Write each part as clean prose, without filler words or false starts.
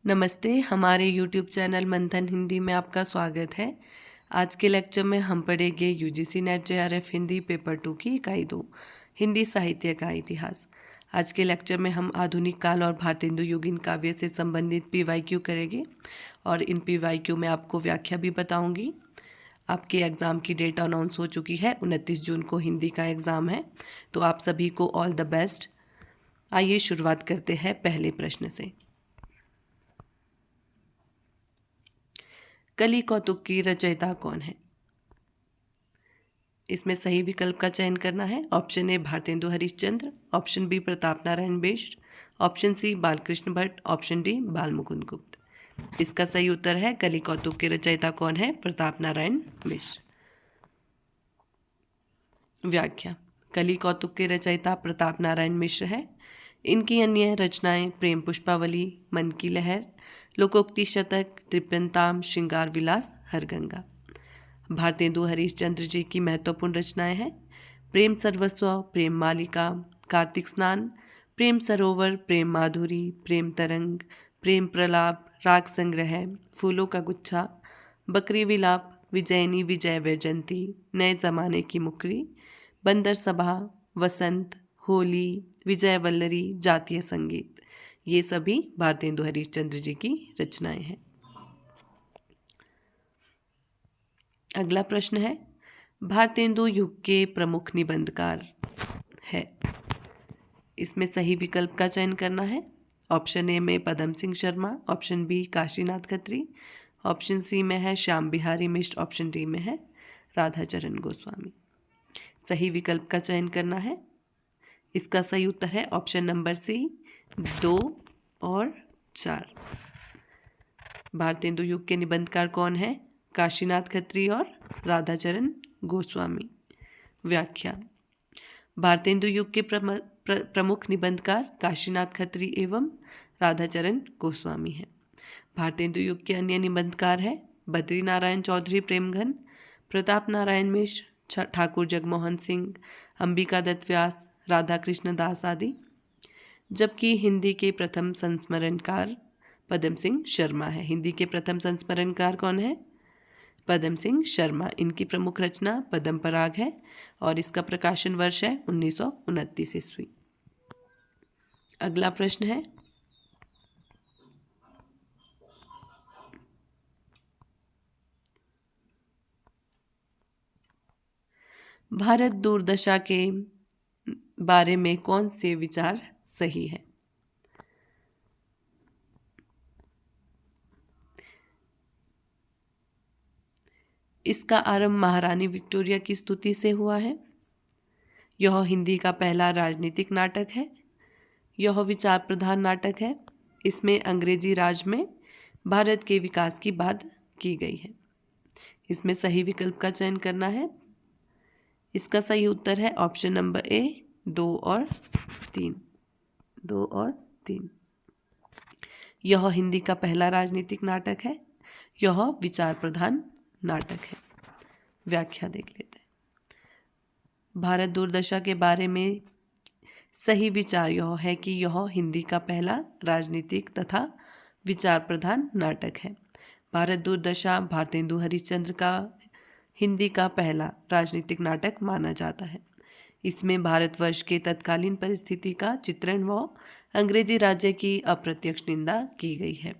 नमस्ते, हमारे YouTube channel मंथन हिंदी में आपका स्वागत है। आज के लेक्चर में हम पढ़ेंगे UGC net JRF Hindi paper 2 की इकाई 2 हिंदी साहित्य का इतिहास। आज के लेक्चर में हम आधुनिक काल और भारतेंदु युगीन काव्य से संबंधित पीवाईक्यू करेंगे और इन पीवाईक्यू में आपको व्याख्या भी बताऊंगी। आपके एग्ज़ाम की डेट अनाउंस हो चुकी है, 29 जून को हिंदी का एग्ज़ाम है, तो आप सभी को ऑल द बेस्ट। आइए शुरुआत करते हैं पहले प्रश्न से। कली कौतुक की रचयिता कौन है? इसमें सही विकल्प का चयन करना है। Option A Bharatendu Harishchandra, option B Pratap Narayan Mishra, option C Balkrishna Bhatt, option D Balmukund Gupt. इसका सही उत्तर है कली कौतुक के रचयिता कौन है? प्रताप नारायण मिश्र। व्याख्या। कली कौतुक के रचयिता प्रताप नारायण मिश्र है। इनकी अन्य रचनाएं प्रेम पुष्पावली, मन की लहर, लोकोक्ति शतक, त्रिप्यंताम, श्रृंगार विलास, हरगंगा। भारतेंदु हरिश्चंद्र जी की महत्वपूर्ण रचनाएं हैं प्रेम सर्वस्व, प्रेम मालिका, कार्तिक स्नान, प्रेम सरोवर, प्रेम माधुरी, प्रेम तरंग, प्रेम प्रलाप, राग संग्रह, फूलों का गुच्छा, बकरी विलाप, विजयनी विजय वैजयंती, नए जमाने की मुकरी, बंदर सभा, वसंत, होली, विजय वल्लरी, जातीय संगीत। ये सभी भारतेंदु हरिश्चंद्र जी की रचनाएं हैं। अगला प्रश्न है भारतेंदु युग के प्रमुख निबंधकार है। इसमें सही विकल्प का चयन करना है। ऑप्शन ए में Padam Singh Sharma, option B Kashinath Khatri, option C में है श्याम बिहारी मिश्र, ऑप्शन डी में है राधाचरण गोस्वामी। सही विकल्प का चयन करना है। इसका सही उत्तर है ऑप्शन नंबर सी 2 और 4। भारतेंदु युग के निबंधकार कौन है? काशीनाथ खत्री और राधाचरण गोस्वामी। व्याख्या। भारतेंदु युग के प्रमुख निबंधकार काशीनाथ खत्री एवं राधाचरण गोस्वामी हैं। भारतेंदु युग के अन्य निबंधकार हैं बद्री नारायण चौधरी प्रेमघन, प्रताप नारायण मिश्र, ठाकुर जगमोहन सिंह, अंबिका दत्त व्यास, राधा कृष्ण दास आदि। जबकि हिंदी के प्रथम संस्मरणकार पदम सिंह शर्मा है। हिंदी के प्रथम संस्मरणकार कौन है? पदम सिंह शर्मा। इनकी प्रमुख रचना पदम पराग है और इसका प्रकाशन वर्ष है 1929 ईस्वी। अगला प्रश्न है भारत दुर्दशा के बारे में कौन से विचार सही है? इसका आरंभ महारानी विक्टोरिया की स्तुति से हुआ है। यह हिंदी का पहला राजनीतिक नाटक है। यह विचार प्रधान नाटक है। इसमें अंग्रेजी राज में भारत के विकास की बात की गई है। इसमें सही विकल्प का चयन करना है। इसका सही उत्तर है ऑप्शन नंबर ए 2 और 3। 2 और 3। यह हिंदी का पहला राजनीतिक नाटक है। यह विचार प्रधान नाटक है। व्याख्या देख लेते हैं। भारत दुर्दशा के बारे में सही विचार यह है कि यह हिंदी का पहला राजनीतिक तथा विचार प्रधान नाटक है। भारत दुर्दशा भारतेंदु हरिश्चंद्र का हिंदी का पहला राजनीतिक नाटक माना जाता है। इसमें भारतवर्ष के तत्कालीन परिस्थिति का चित्रण व अंग्रेजी राज्य की अप्रत्यक्ष निंदा की गई है।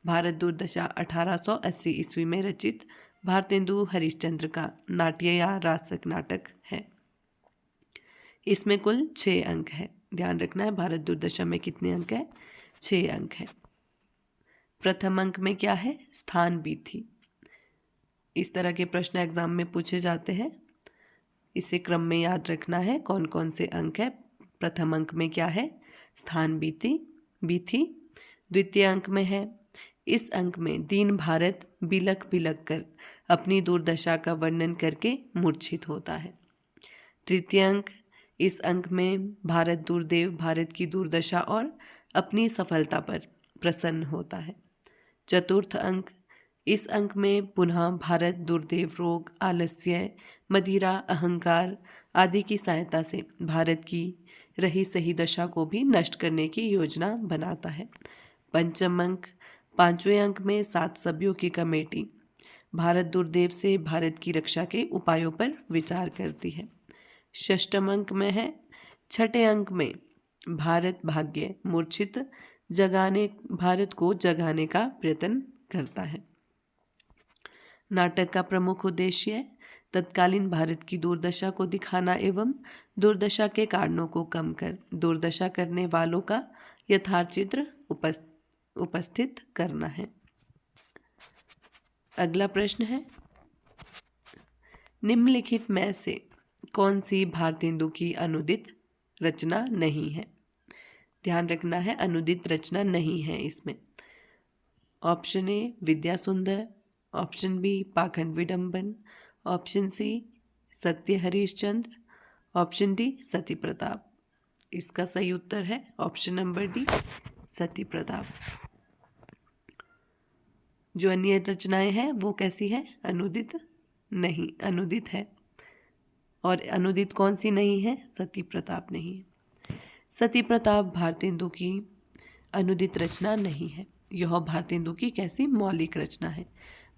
भारत दुर्दशा 1880 ईस्वी में रचित भारतेंदु हरिश्चंद्र का नाट्य या रासक नाटक है। इसमें कुल 6 अंक है। ध्यान रखना है भारत दुर्दशा में कितने अंक है? 6 अंक है। प्रथम अंक में क्या है? स्थान बीथी। इस तरह के प्रश्न एग्जाम में पूछे जाते हैं। इसे क्रम में याद रखना है कौन कौन से अंक है। प्रथम अंक में क्या है? स्थान बीथी। द्वितीय अंक में है इस अंक में दीन भारत बिलख बिलख कर अपनी दुर्दशा का वर्णन करके मूर्छित होता है। तृतीय अंक, इस अंक में भारत दुर्देव भारत की दुर्दशा और अपनी सफलता पर प्रसन्न होता है। चतुर्थ अंक, इस अंक में पुनः भारत दुर्देव रोग, आलस्य, मदिरा, अहंकार आदि की सहायता से भारत की रही सही दशा को भी नष्ट करने की योजना बनाता है। पंचम अंक, 5वें अंक में 7 सभ्यों की कमेटी भारत दुर्देव से भारत की रक्षा के उपायों पर विचार करती है। 6वें अंक में है, 6ठे अंक में भारत भाग्य मूर्छित भारत को जगाने का प्रयत्न करता है। नाटक का प्रमुख उद्देश्य तत्कालीन भारत की दुर्दशा को दिखाना एवं दुर्दशा के कारणों को कम कर दुर्दशा करने वालों का यथार्थ चित्र उपस्थित करना है। अगला प्रश्न है, निम्नलिखित में से कौन सी भारतेंदु की अनुदित रचना नहीं है? ध्यान रखना है, अनुदित रचना नहीं है इसमें। ऑप्शन ए विद्या सुंदर, ऑप्शन बी पाखंड विडंबन, ऑप्शन सी सत्य हरिश्चंद्र, ऑप्शन डी सती प्रताप। इसका सही उत्तर है ऑप्शन नंबर डी सती प्रताप। जो अन्य रचनाएं हैं वो कैसी है? अनुदित नहीं, अनुदित है। और अनुदित कौन सी नहीं है? सती प्रताप नहीं है। सती प्रताप भारतेंदु की अनुदित रचना नहीं है। यह भारतेंदु की कैसी मौलिक रचना है?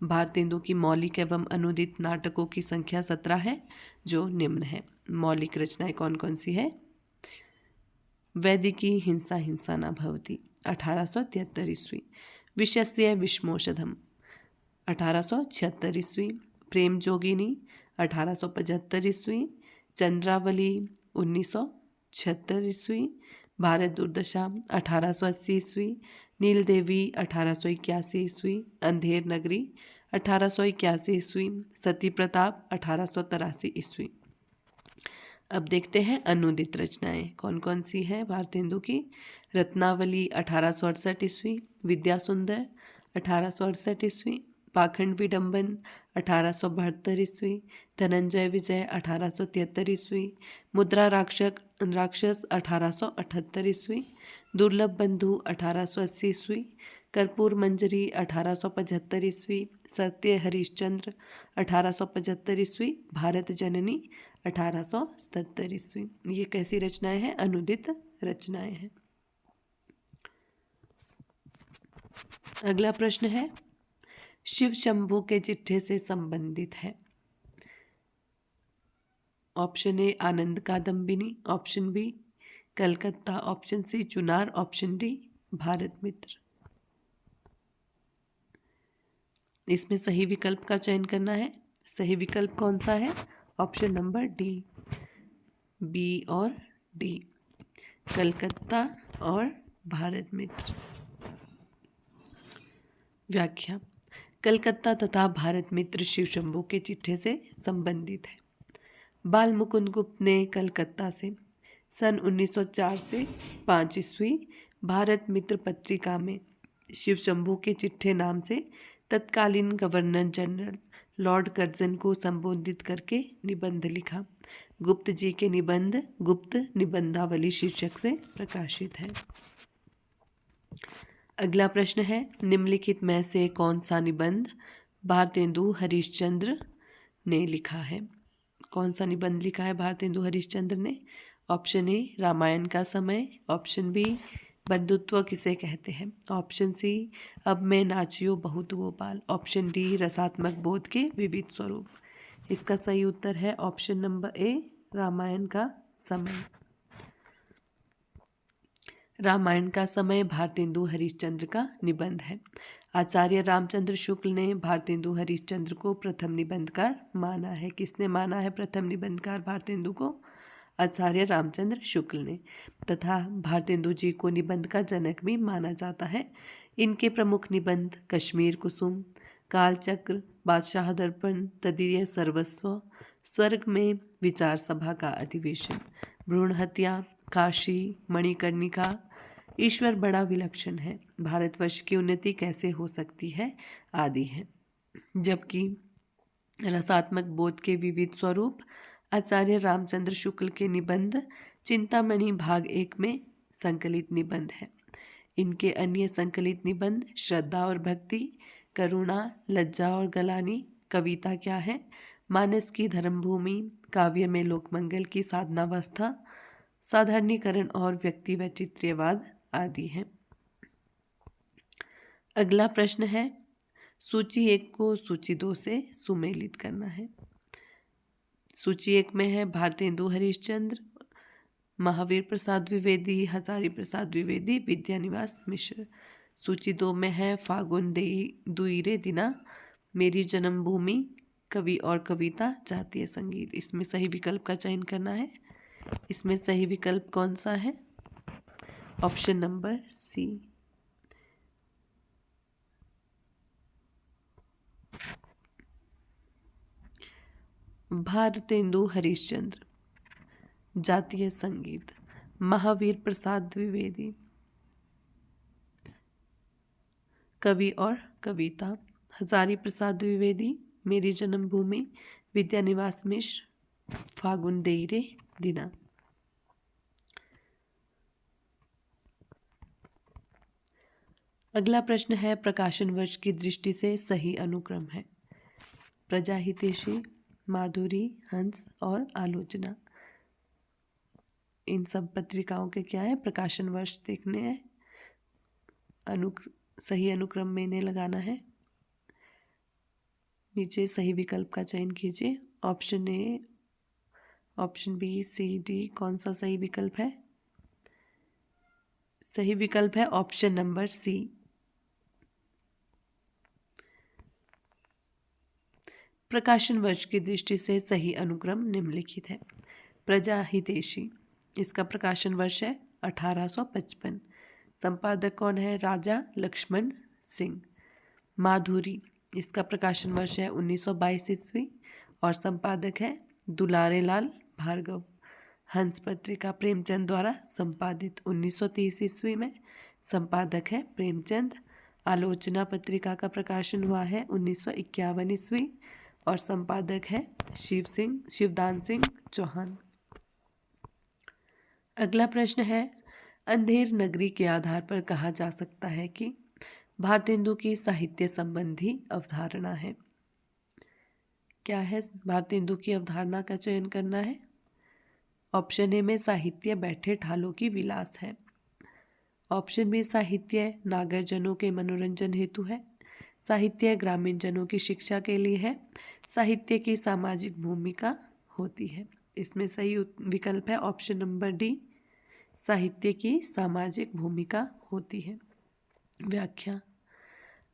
भारतेंदु की मौलिक एवं अनुदित नाटकों की संख्या 17 है, जो निम्न है। मौलिक रचनाएं कौन कौन सी है? वैदिकी हिंसा हिंसा न भवति 1873 ईस्वी, विषस्य विषमोषधम 1876 ईस्वी, प्रेम जोगिनी 1875 ईस्वी, चंद्रावली 1976 ईस्वी, भारत दुर्दशा 1880 ईस्वी, नील देवी 1881 ईस्वी, अंधेर नगरी 1881 ईस्वी, सती प्रताप 1883 ईस्वी। अब देखते हैं अनुदित रचनाएं कौन कौन सी है भारतेंदु की। रत्नावली 1868 ईस्वी, विद्या सुंदर 1868 ईस्वी, पाखंड विडंबन 1872 ईस्वी, धनंजय विजय 1873 ईस्वी, मुद्रा राक्षस 1878 ईस्वी, दुर्लभ बंधु 1880 ईस्वी, कर्पूर मंजरी 1875 ईस्वी, सत्य हरिश्चंद्र 1875 ईस्वी, भारत जननी 1877 ईस्वी। ये कैसी रचनाएं हैं? अनुदित रचनाएं हैं। अगला प्रश्न है, शिव शंभू के चिट्ठे से संबंधित है। Option A Anand Kadambini, option B Calcutta, option C Chunar, option D Bharat Mitra. इसमें सही विकल्प का चयन करना है। सही विकल्प कौन सा है? ऑप्शन नंबर डी, बी और डी, कलकत्ता और भारत मित्र। व्याख्या, कलकत्ता तथा भारत मित्र शिव शंभू के चिट्ठे से संबंधित है। बाल मुकुंद गुप्त ने कलकत्ता से सन 1904 से 5 ईस्वी भारत मित्र पत्रिका में शिव शंभू के चिट्ठे नाम से तत्कालीन गवर्नर जनरल लॉर्ड कर्जन को संबोधित करके निबंध लिखा। गुप्त जी के निबंध गुप्त निबंधावली शीर्षक से प्रकाशित है। अगला प्रश्न है, निम्नलिखित में से कौन सा निबंध भारतेंदु हरिश्चंद्र ने लिखा है? कौन सा निबंध लिखा है भारतेंदु हरिश्चंद्र ने? ऑप्शन ए रामायण का समय, ऑप्शन बी बंधुत्व किसे कहते हैं, ऑप्शन सी अब मैं नाचियो बहुत गोपाल, ऑप्शन डी रसात्मक बोध के विविध स्वरूप। इसका सही उत्तर है ऑप्शन नंबर ए रामायण का समय। रामायण का समय भारतेंदु हरिश्चंद्र का निबंध है। आचार्य रामचंद्र शुक्ल ने भारतेंदु हरिश्चंद्र को प्रथम निबंधकार माना है। किसने माना है प्रथम निबंधकार भारतेंदु को? आचार्य रामचंद्र शुक्ल ने। तथा भारतेंदु जी को निबंध का जनक भी माना जाता है। इनके प्रमुख निबंध कश्मीर कुसुम, कालचक्र, बादशाह दर्पण, तदीय सर्वस्व, स्वर्ग में विचार सभा का अधिवेशन, भ्रूण हत्या, काशी, मणिकर्णिका, ईश्वर बड़ा विलक्षण है, भारतवर्ष की उन्नति कैसे हो सकती है आदि है। जबकि रसात्मक बोध के विविध स्वरूप आचार्य रामचंद्र शुक्ल के निबंध चिंतामणि भाग 1 में संकलित निबंध है। इनके अन्य संकलित निबंध श्रद्धा और भक्ति, करुणा, लज्जा और गलानी, कविता क्या है, मानस की धर्मभूमि, काव्य में लोकमंगल की साधनावस्था, साधारणीकरण और व्यक्ति वैचित्र्यवाद आदि हैं। अगला प्रश्न है, सूची 1 को सूची 2 से सुमेलित करना है। सूची 1 में है भारतेंदु हरिश्चंद्र, महावीर प्रसाद द्विवेदी, हजारी प्रसाद द्विवेदी, विद्यानिवास मिश्र। सूची 2 में है फागुन दुईरे दिना, मेरी जन्मभूमि, कवि और कविता, जातीय संगीत। इसमें सही विकल्प का चयन करना है। इसमें सही विकल्प कौन सा है? Option number C. Bharatendu Harishchandra, जातीय संगीत, महावीर प्रसाद द्विवेदी, कवि और कविता, हजारी प्रसाद द्विवेदी, मेरी जन्मभूमि, विद्यानिवास मिश्र, फागुन देईरे दिना। अगला प्रश्न है, प्रकाशन वर्ष की दृष्टि से सही अनुक्रम है। प्रजाहितेशी, माधुरी, हंस और आलोचना। इन सब पत्रिकाओं के क्या है? प्रकाशन वर्ष देखने हैं, सही अनुक्रम में इन्हें लगाना है। नीचे सही विकल्प का चयन कीजिए। Option A, option B, C, D, कौन सा सही विकल्प है? सही विकल्प है ऑप्शन नंबर सी। प्रकाशन वर्ष की दृष्टि से सही अनुक्रम निम्नलिखित है। प्रजाहितेशी, इसका प्रकाशन वर्ष है 1855। संपादक कौन है? राजा लक्ष्मण सिंह। माधुरी, इसका प्रकाशन वर्ष है 1922 ईस्वी और संपादक है दुलारे लाल भार्गव। हंस पत्रिका प्रेमचंद द्वारा संपादित 1930 ईस्वी में, संपादक है प्रेमचंद। आलोचना पत्रिका का प्रकाशन हुआ है 1951 ईस्वी और संपादक है शिवदान सिंह चौहान। अगला प्रश्न है, अंधेर नगरी के आधार पर कहा जा सकता है कि भारतेंदु की साहित्य संबंधी अवधारणा है। क्या है? भारतेंदु की अवधारणा का चयन करना है। ऑप्शन ए में साहित्य बैठे ठालों की विलास है। ऑप्शन बी, साहित्य नागर जनों के मनोरंजन हेतु है। साहित्य ग्रामीण जनों की शिक्षा के लिए है। साहित्य की सामाजिक भूमिका होती है। इसमें सही विकल्प है ऑप्शन नंबर डी, साहित्य की सामाजिक भूमिका होती है। व्याख्या,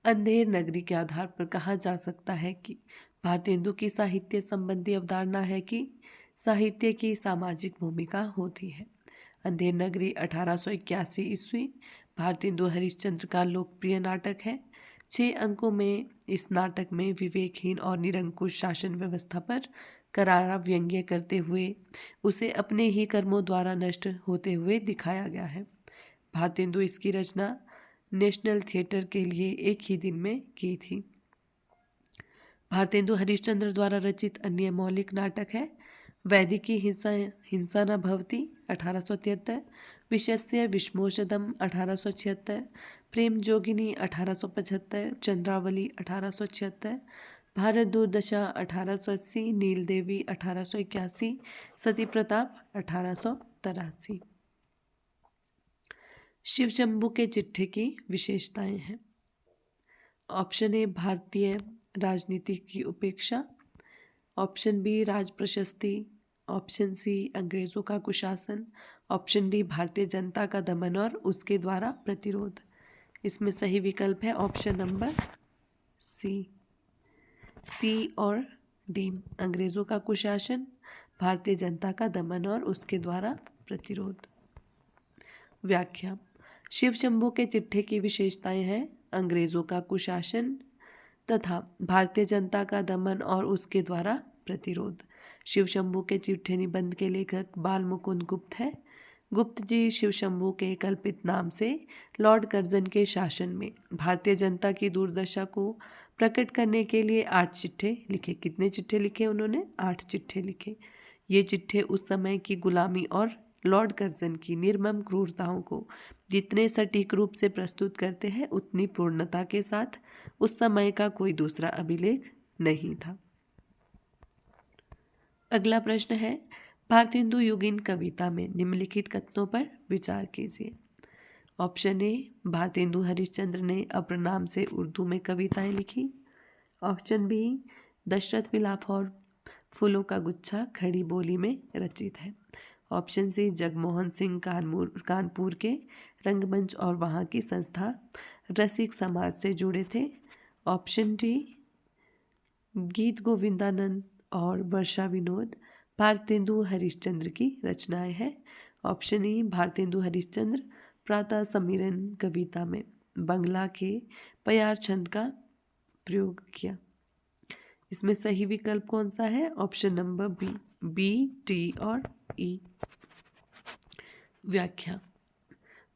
अंधेर नगरी के आधार पर कहा जा सकता है कि भारतेंदु की साहित्य संबंधी अवधारणा है कि साहित्य की सामाजिक भूमिका होती है। अंधेर नगरी 1881 ईस्वी भारतेंदु हरिश्चंद्र का लोकप्रिय नाटक है। 6 अंकों में इस नाटक में विवेकहीन और निरंकुश शासन व्यवस्था पर करारा व्यंग्य करते हुए उसे अपने ही कर्मों द्वारा नष्ट होते हुए दिखाया गया है। भारतेंदु इसकी रचना नेशनल थिएटर के लिए एक ही दिन में की थी। भारतेंदु हरिश्चंद्र द्वारा रचित अन्य मौलिक नाटक है वैदिकी हिंसा न भवति 1873, विषस्य विष्मोषदम 1876, प्रेम जोगिनी 1875, चंद्रावली 1876, भारत दुर्दशा 1880, नील देवी 1881, सती प्रताप 1883। शिव शंभू के चिट्ठे की विशेषताएं हैं। ऑप्शन ए, भारतीय राजनीति की उपेक्षा। ऑप्शन बी, राज प्रशस्ति। ऑप्शन सी, अंग्रेजों का कुशासन। ऑप्शन डी, भारतीय जनता का दमन और उसके द्वारा प्रतिरोध। इसमें सही विकल्प है ऑप्शन नंबर सी और डी, अंग्रेजों का कुशासन, भारतीय जनता का दमन और उसके द्वारा प्रतिरोध। व्याख्या, शिव शंभू के चिट्ठे की विशेषताएं हैं अंग्रेजों का कुशासन तथा भारतीय जनता का दमन और उसके द्वारा प्रतिरोध। शिव शंभू के चिट्ठे निबंध के लेखक बाल मुकुंद गुप्त है। गुप्त जी शिव शंभू के कल्पित नाम से लॉर्ड कर्जन के शासन में भारतीय जनता की दुर्दशा को प्रकट करने के लिए 8 चिट्ठे लिखे। कितने चिट्ठे लिखे उन्होंने? 8 चिट्ठे लिखे। ये चिट्ठे उस समय की गुलामी और लॉर्ड कर्जन की निर्मम क्रूरताओं को जितने सटीक रूप से प्रस्तुत करते हैं उतनी पूर्णता के साथ उस समय का कोई दूसरा अभिलेख नहीं था। अगला प्रश्न है, भारतेंदु युगीन कविता में निम्नलिखित कथनों पर विचार कीजिए। ऑप्शन ए, भारतेंदु हरिश्चंद्र ने अपर नाम से उर्दू में कविताएं लिखी। ऑप्शन बी, दशरथ विलाप और फूलों का गुच्छा खड़ी बोली में रचित है। ऑप्शन सी, जगमोहन सिंह कानपुर के रंगमंच और वहाँ की संस्था रसिक समाज से जुड़े थे। ऑप्शन डी, गीत गोविंदानंद और वर्षा विनोद भारतेंदु हरिश्चंद्र की रचनाएं हैं। ऑप्शन ई, भारतेंदु हरिश्चंद्र प्रातः समीरन कविता में बंगला के प्यार छंद का प्रयोग किया। इसमें सही विकल्प कौन सा है? ऑप्शन नंबर बी, टी और ई। व्याख्या।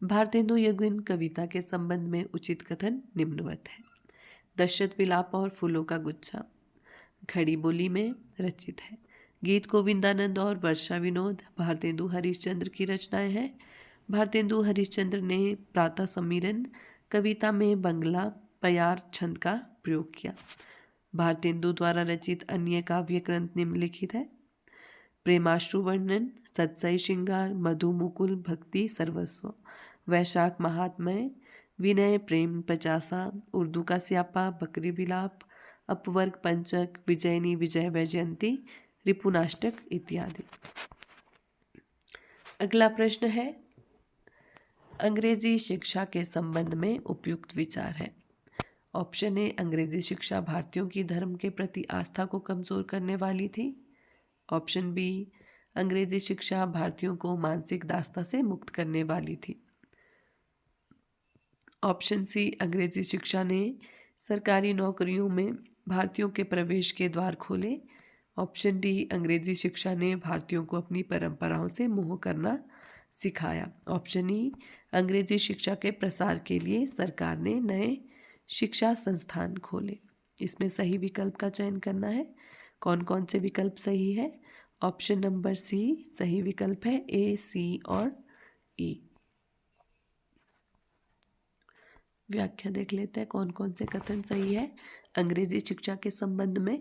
भारतेंदु यज्ञ कविता के संबंध में उचित कथन निम्नवत है। दशरथ विलाप और फूलों का गुच्छा खड़ी बोली में रचित है। गीत गोविंदानंद और वर्षा विनोद भारतेंदु हरिश्चंद्र की रचनाएं हैं। भारतेंदु हरिश्चंद्र ने प्रातः समीरन कविता में बंगला प्यार छंद का प्रयोग किया। भारतेंदु द्वारा रचित अन्य काव्य ग्रंथ निम्नलिखित है। प्रेमाश्रु वर्णन, सत्सई श्रृंगार, मधु मुकुल, भक्ति सर्वस्व, वैशाख महात्म्य, विनय प्रेम पचासा, उर्दू का स्यापा, बकरी विलाप, अपवर्ग पंचक, विजयनी विजय वैजयंती, रिपुनाष्टक इत्यादि। अगला प्रश्न है, अंग्रेजी शिक्षा के संबंध में उपयुक्त विचार है। ऑप्शन ए, अंग्रेजी शिक्षा भारतीयों की धर्म के प्रति आस्था को कमजोर करने वाली थी। ऑप्शन बी, अंग्रेजी शिक्षा भारतीयों को मानसिक दास्ता से मुक्त करने वाली थी। ऑप्शन सी, अंग्रेजी शिक्षा ने सरकारी नौकरियों में भारतीयों के प्रवेश के द्वार खोले। ऑप्शन डी, अंग्रेजी शिक्षा ने भारतीयों को अपनी परंपराओं से मोह करना सिखाया। ऑप्शन ई, अंग्रेजी शिक्षा के प्रसार के लिए सरकार ने नए शिक्षा संस्थान खोले। इसमें सही विकल्प का चयन करना है। कौन कौन से विकल्प सही है? ऑप्शन नंबर सी सही विकल्प है, ए, सी और ई। व्याख्या देख लेते हैं कौन कौन से कथन सही है अंग्रेजी शिक्षा के संबंध में।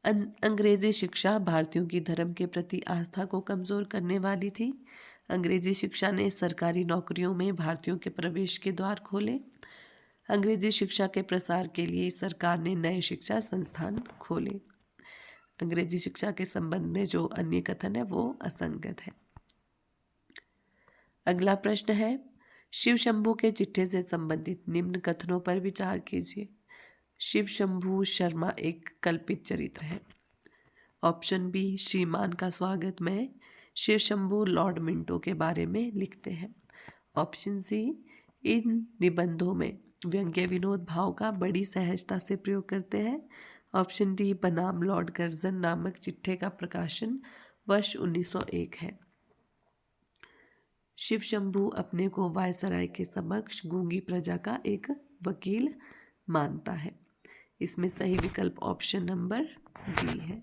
अंग्रेजी शिक्षा भारतीयों की धर्म के प्रति आस्था को कमजोर करने वाली थी। अंग्रेजी शिक्षा ने सरकारी नौकरियों में भारतीयों के प्रवेश के द्वार खोले। अंग्रेजी शिक्षा के प्रसार के लिए सरकार ने नए शिक्षा संस्थान खोले। अंग्रेजी शिक्षा के संबंध में जो अन्य कथन है वो असंगत है। अगला प्रश्न है, शिव शंभू के चिट्ठे से संबंधित निम्न कथनों पर विचार कीजिए। शिव शंभू शर्मा एक कल्पित चरित्र है। ऑप्शन बी, श्रीमान का स्वागत में शिव शंभू लॉर्ड मिंटो के बारे में लिखते हैं। ऑप्शन सी, इन निबंधों में व्यंग्य विनोद भाव का बड़ी सहजता से प्रयोग करते हैं। ऑप्शन डी, बनाम लॉर्ड कर्जन नामक चिट्ठे का प्रकाशन वर्ष 1901 है। शिव शंभू अपने को वायसराय के समक्ष गूंगी प्रजा का एक वकील मानता है। इसमें सही विकल्प ऑप्शन नंबर डी है,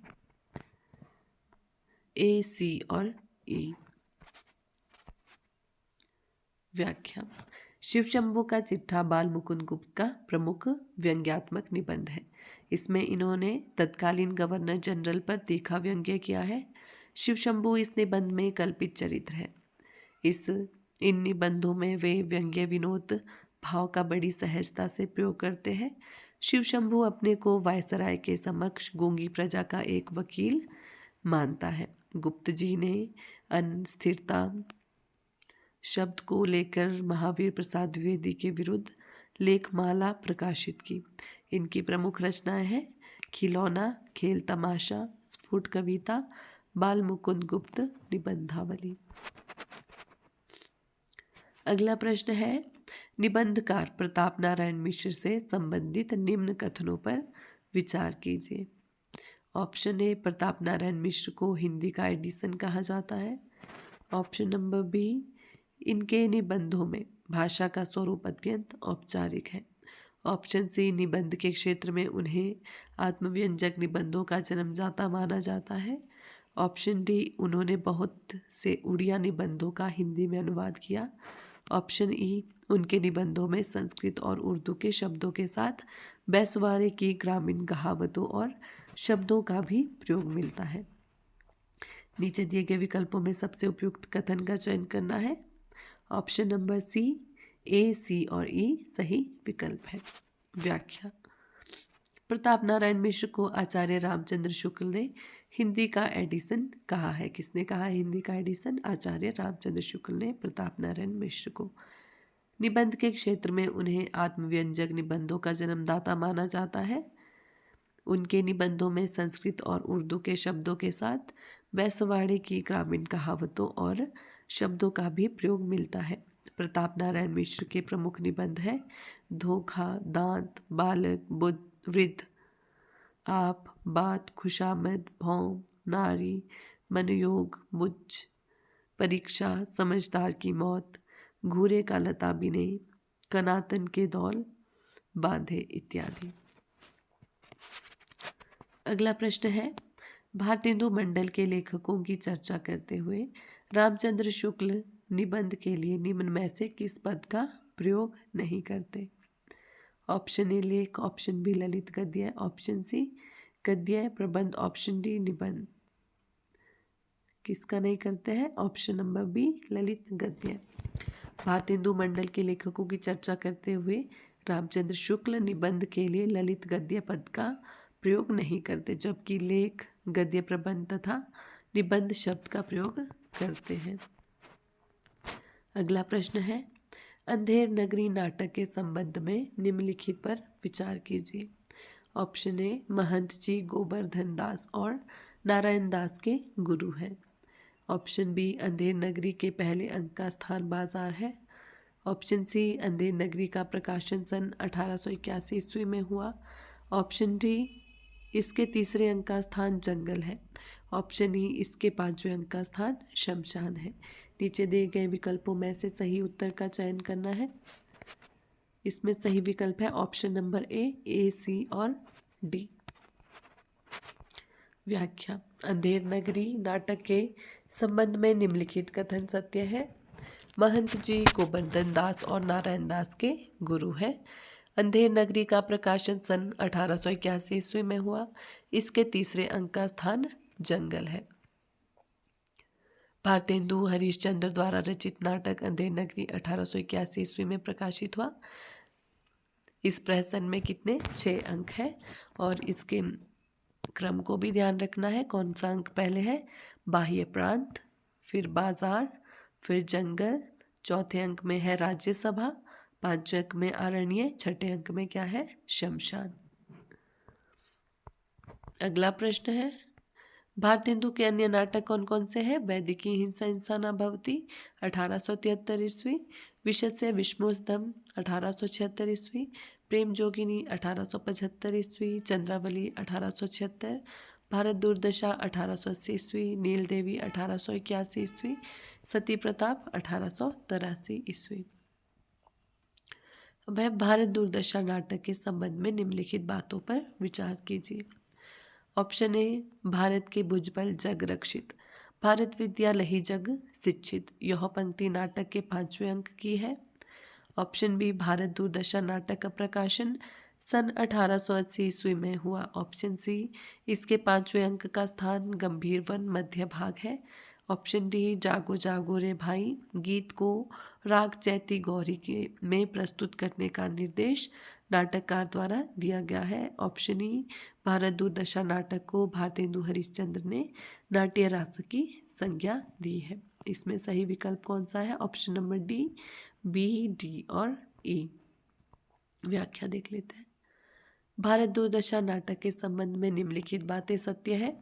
ए, सी और ई। व्याख्या। शिव शंभू का चिट्ठा बाल मुकुंद गुप्त का प्रमुख व्यंग्यात्मक निबंध है। इसमें इन्होंने तत्कालीन गवर्नर जनरल पर तीखा व्यंग्य किया है। शिव शंभू इस निबंध में कल्पित चरित्र है। इन निबंधों में वे व्यंग्य विनोद भाव का बड़ी सहजता से प्रयोग करते हैं। शिव शंभू अपने को वायसराय के समक्ष गूंगी प्रजा का एक वकील मानता है। गुप्त जी ने अस्थिरता शब्द को लेकर महावीर प्रसाद द्विवेदी के विरुद्ध लेखमाला प्रकाशित की। इनकी प्रमुख रचनाएं हैं खिलौना, खेल तमाशा, स्फुट कविता, बाल मुकुंद गुप्त निबंधावली। अगला प्रश्न है, निबंधकार प्रताप नारायण मिश्र से संबंधित निम्न कथनों पर विचार कीजिए। ऑप्शन ए, प्रताप नारायण मिश्र को हिंदी का एडिसन कहा जाता है। ऑप्शन नंबर बी, इनके निबंधों में भाषा का स्वरूप अत्यंत औपचारिक है। ऑप्शन सी, निबंध के क्षेत्र में उन्हें आत्मव्यंजक निबंधों का जन्मदाता माना जाता है। ऑप्शन डी, उन्होंने बहुत से उड़िया निबंधों का हिंदी में अनुवाद किया। ऑप्शन ई, उनके निबंधों में संस्कृत और उर्दू के शब्दों के साथ बैसवारे की ग्रामीण कहावतों और शब्दों का भी प्रयोग मिलता है। नीचे दिए गए विकल्पों में सबसे उपयुक्त कथन का चयन करना है। ऑप्शन नंबर सी, ए, सी और ई सही विकल्प है। व्याख्या। प्रताप नारायण मिश्र को आचार्य रामचंद्र शुक्ल ने हिंदी का एडिसन कहा है। किसने कहा है हिंदी का एडिसन? आचार्य रामचंद्र शुक्ल ने प्रताप नारायण मिश्र को। निबंध के क्षेत्र में उन्हें आत्मव्यंजक निबंधों का जन्मदाता माना जाता है। उनके निबंधों में संस्कृत और उर्दू के शब्दों के साथ वैश्यवाणी की ग्रामीण कहावतों और शब्दों का भी प्रयोग मिलता है। प्रताप नारायण मिश्र के प्रमुख निबंध है धोखा, दांत, बालक, बुद्ध, वृद्ध, आप, बात, खुशामद, भौम, नारी, मनयोग, मुझ, परीक्षा, समझदार की मौत, घूरे का लता बिने, कनातन के दौल बांधे इत्यादि। अगला प्रश्न है भारतेंदु मंडल के लेखकों की चर्चा करते हुए रामचंद्र शुक्ल निबंध के लिए निम्न में से किस पद का प्रयोग नहीं करते? ऑप्शन ए लेख, ऑप्शन बी ललित गद्य, ऑप्शन सी गद्य प्रबंध, ऑप्शन डी निबंध। किसका नहीं करते हैं? ऑप्शन नंबर बी ललित गद्य। भारतेंदु मंडल के लेखकों की चर्चा करते हुए रामचंद्र शुक्ल निबंध के लिए ललित गद्य पद का प्रयोग नहीं करते, जबकि लेख, गद्य प्रबंध तथा निबंध शब्द का प्रयोग करते हैं। अगला प्रश्न है अंधेर नगरी नाटक के संबंध में निम्नलिखित पर विचार कीजिए। ऑप्शन ए महंत जी गोवर्धन दास और नारायण दास के गुरु हैं। ऑप्शन बी अंधेर नगरी के पहले अंक का स्थान बाजार है। ऑप्शन सी अंधेर नगरी का प्रकाशन सन 1881 ईस्वी में हुआ। ऑप्शन डी इसके तीसरे अंक का स्थान जंगल है। ऑप्शन ई इसके पांचवें अंक का स्थान शमशान है। नीचे दिए गए विकल्पों में से सही उत्तर का चयन करना है। इसमें सही विकल्प है ऑप्शन नंबर ए, सी और डी। व्याख्या। अंधेर नगरी नाटक के संबंध में निम्नलिखित कथन सत्य है। महंत जी गोवर्धन दास और नारायण दास के गुरु हैं। अंधेर नगरी का प्रकाशन सन 1881 ईस्वी में हुआ। इसके तीसरे अंक का स्थान जंगल है। भारतेंदु हरिश्चंद्र द्वारा रचित नाटक अंधेर नगरी 1881 ईस्वी में प्रकाशित हुआ। इस प्रहसन में कितने 6 अंक है और इसके क्रम को भी ध्यान रखना है। कौन सा अंक पहले है? बाह्य प्रांत, फिर बाजार, फिर जंगल, चौथे अंक में है राज्यसभा, पांचवें अंक में अरण्य, छठे अंक में क्या है? शमशान। अगला प्रश्न है भारतेंदु के अन्य नाटक कौन कौन से हैं? वैदिकी हिंसा हिंसा न भवति 1873 ईस्वी, विशस्य विष्णुस्तम 1876 ईस्वी, प्रेम जोगिनी 1875 ईस्वी, चंद्रावली 1876, भारत दुर्दशा 1880 ईस्वी, नील देवी 1881 ईस्वी, सती प्रताप 1883 ईस्वी। वह भारत दुर्दशा नाटक के संबंध में निम्नलिखित बातों पर विचार कीजिए। ऑप्शन ए भारत के भुजबल जग रक्षित, भारत विद्या लही जग शिक्षित, यह पंक्ति नाटक के 5वें अंक की है। ऑप्शन बी भारत दुर्दशा नाटक का प्रकाशन सन 1880 ईस्वी में हुआ। ऑप्शन सी इसके 5वें अंक का स्थान गंभीर वन मध्य भाग है। ऑप्शन डी जागो जागो रे भाई गीत को राग चैती गौरी के में प्रस्तुत करने का निर्देश नाटककार द्वारा दिया गया है। ऑप्शन ई भारत दुर्दशा नाटक को भारतेंदु हरिश्चंद्र ने नाट्य रास की संज्ञा दी है। इसमें सही विकल्प कौन सा है? Option number D, B, D और ई। व्याख्या देख लेते हैं। भारत दुर्दशा नाटक के संबंध में निम्नलिखित बातें सत्य है।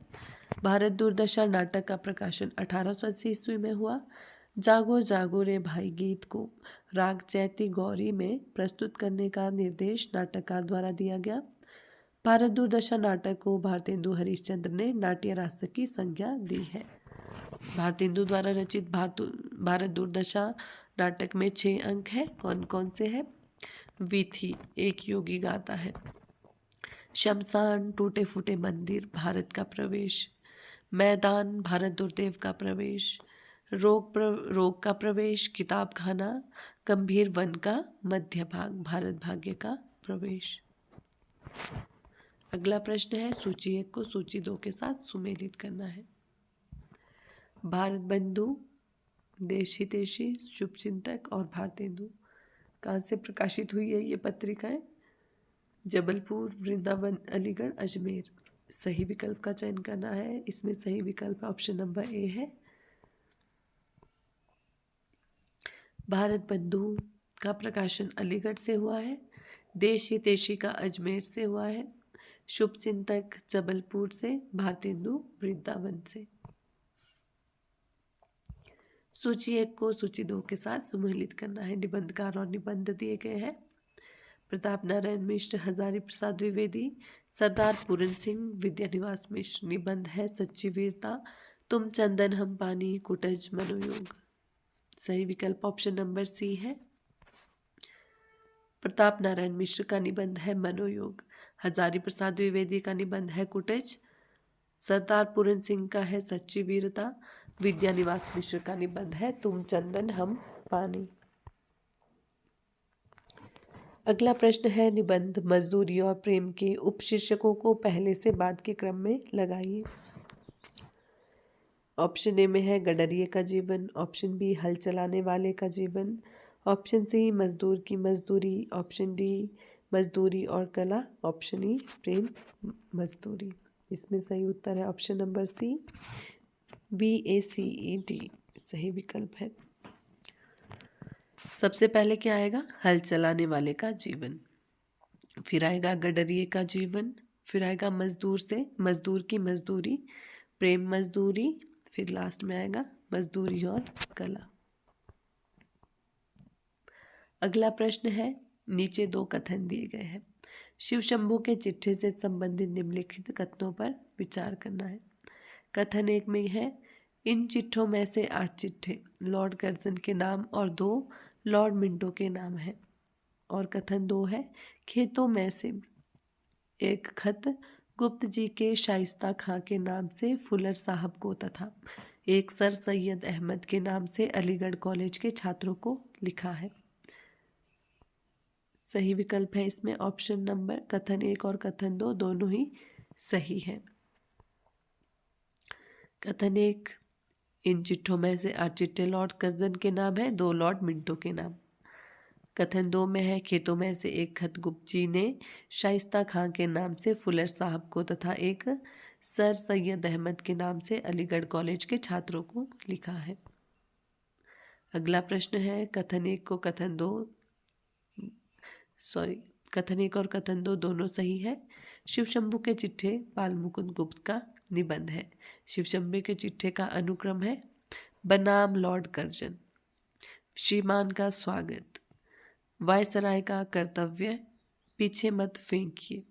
भारत दुर्दशा नाटक का प्रकाशन 1880 ईस्वी में हुआ। जागो जागो रे भाई गीत को राग चैती गौरी में प्रस्तुत करने का निर्देश नाटककार द्वारा दिया गया। भारत दुर्दशा नाटक को भारतेंदु हरिश्चंद्र ने नाट्य रास की संज्ञा दी है। भारतेंदु द्वारा रचित भारत दुर्दशा नाटक में 6 अंक है। कौन कौन से हैं? वीथी एक योगी गाता है, शमशान टूटे फूटे मंदिर भारत का प्रवेश, मैदान भारत दुर्देव का प्रवेश, रोग का प्रवेश, किताब खाना, गंभीर वन का मध्य भाग भारत भाग्य का प्रवेश। अगला प्रश्न है सूची 1 को सूची 2 के साथ सुमेलित करना है। भारत बंधु, देशी तेशी, शुभचिंतक और भारतेंदु कहाँ से प्रकाशित हुई है ये पत्रिकाएं? जबलपुर, वृंदावन, अलीगढ़, अजमेर। सही विकल्प का चयन करना है। इसमें सही विकल्प ऑप्शन नंबर ए है। भारत बंधु का प्रकाशन अलीगढ़ से हुआ है। देश हितैषी का अजमेर से हुआ है। शुभ चिंतक जबलपुर से, भारतेंदु वृंदावन से। सूची 1 को सूची 2 के साथ सम्मिलित करना है। निबंधकार और निबंध दिए गए हैं। प्रताप नारायण मिश्र, हजारी प्रसाद द्विवेदी, सरदार पूरन सिंह, विद्यानिवास मिश्र। निबंध है सच्ची वीरता, तुम चंदन हम पानी, कुटज मनोयोग। सही विकल्प ऑप्शन नंबर सी है। प्रताप नारायण मिश्र का निबंध है मनोयोग। हजारी प्रसाद द्विवेदी का निबंध है कुटज। सरदार पूरन सिंह का है सच्ची वीरता। विद्यानिवास मिश्र का निबंध है तुम चंदन हम पानी। अगला प्रश्न है निबंध मजदूरी और प्रेम के उपशीर्षकों को पहले से बाद के क्रम में लगाइए। ऑप्शन ए में है गडरिये का जीवन, ऑप्शन बी हल चलाने वाले का जीवन, ऑप्शन सी मजदूर की मजदूरी, ऑप्शन डी मजदूरी और कला, ऑप्शन ई प्रेम मजदूरी। इसमें सही उत्तर है ऑप्शन नंबर सी, BACED सही विकल्प है। सबसे पहले क्या आएगा? हल चलाने वाले का जीवन, फिर आएगा गडरिये का जीवन, फिर आएगा मजदूर से मजदूर की मजदूरी, प्रेम मजदूरी, फिर लास्ट में आएगा मजदूरी और कला। अगला प्रश्न है, नीचे 2 कथन दिए गए हैं। शिव शंभू के चिट्ठे से संबंधित निम्नलिखित कथनों पर विचार करना है। कथन 1 में है, इन चिट्ठों में से 8 चिट्ठे लॉर्ड कर्जन के नाम और 2 लॉर्ड मिंटो के नाम हैं। और कथन 2 है, खेतों में से एक खत गुप्त जी के शाइस्ता खां के नाम से फुलर साहब को तथा एक सर सैयद अहमद के नाम से अलीगढ़ कॉलेज के छात्रों को लिखा है। सही विकल्प है इसमें ऑप्शन नंबर कथन 1 और कथन 2 दोनों ही सही है। कथन 1, इन चिट्ठों में से 8 चिट्ठे लॉर्ड कर्जन के नाम है, 2 लॉर्ड मिंटो के नाम। कथन 2 में है, खेतों में से एक खत गुप्त जी ने शाइस्ता खां के नाम से फुलर साहब को तथा एक सर सैयद अहमद के नाम से अलीगढ़ कॉलेज के छात्रों को लिखा है। अगला प्रश्न है, कथन 1 और कथन 2 दोनों सही है। शिव शंभू के चिट्ठे पाल मुकुंद गुप्त का निबंध है। शिव शंभू के चिट्ठे का अनुक्रम है, बनाम लॉर्ड कर्जन, श्रीमान का स्वागत, वायसराय का कर्तव्य, पीछे मत फेंकिए,